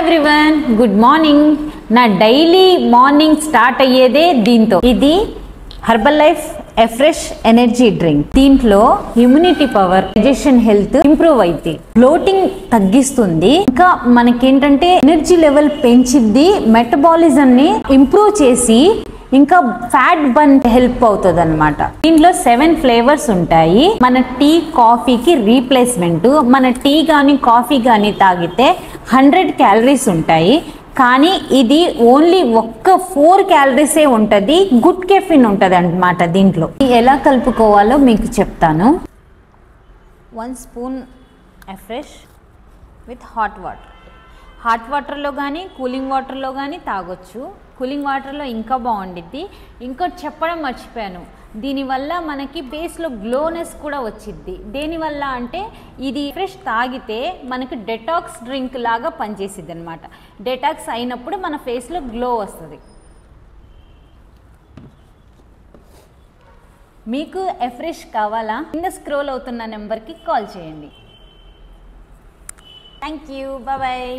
Everyone, good morning. నా daily morning start అయ్యేదే దీంతో. ఇది Herbalife afresh energy drink. దీంట్లో immunity power, digestion, health improve అయితే, బ్లోటింగ్ తగ్గిస్తుంది, ఇంకా మనకేంటంటే ఎనర్జీ లెవెల్ పెంచిద్ది, మెటబాలిజం ని ఇంప్రూవ్ చేసి ఇంకా ఫ్యాట్ బర్న్ హెల్ప్ అవుతుంది అనమాట. దీంట్లో 7 ఫ్లేవర్స్ ఉంటాయి. మన టీ కాఫీకి రీప్లేస్మెంట్. మన టీ కానీ కాఫీ కానీ తాగితే 100 క్యాలరీస్ ఉంటాయి, కానీ ఇది ఓన్లీ ఒక్క 4 క్యాలరీసే ఉంటుంది. గుడ్ కెఫిన్ ఉంటుంది అన్నమాట. దీంట్లో ఎలా కలుపుకోవాలో మీకు చెప్తాను. 1 spoon afresh with hot water. Hot వాటర్లో కానీ కూలింగ్ వాటర్లో కానీ తాగొచ్చు. కూలింగ్ వాటర్లో ఇంకా బాగుండిద్ది. ఇంకోటి చెప్పడం మర్చిపోయాను, దీనివల్ల మనకి బేస్లో గ్లోనెస్ కూడా వచ్చిద్ది. దేనివల్ల అంటే ఇది ఫ్రెష్ తాగితే మనకి డెటాక్స్ డ్రింక్ లాగా పనిచేసిద్ది అనమాట. డెటాక్స్ అయినప్పుడు మన ఫేస్లో గ్లో వస్తుంది. మీకు ఎఫ్రెష్ కావాలా? కింద స్క్రోల్ అవుతున్న నెంబర్కి కాల్ చేయండి. Thank you, bye.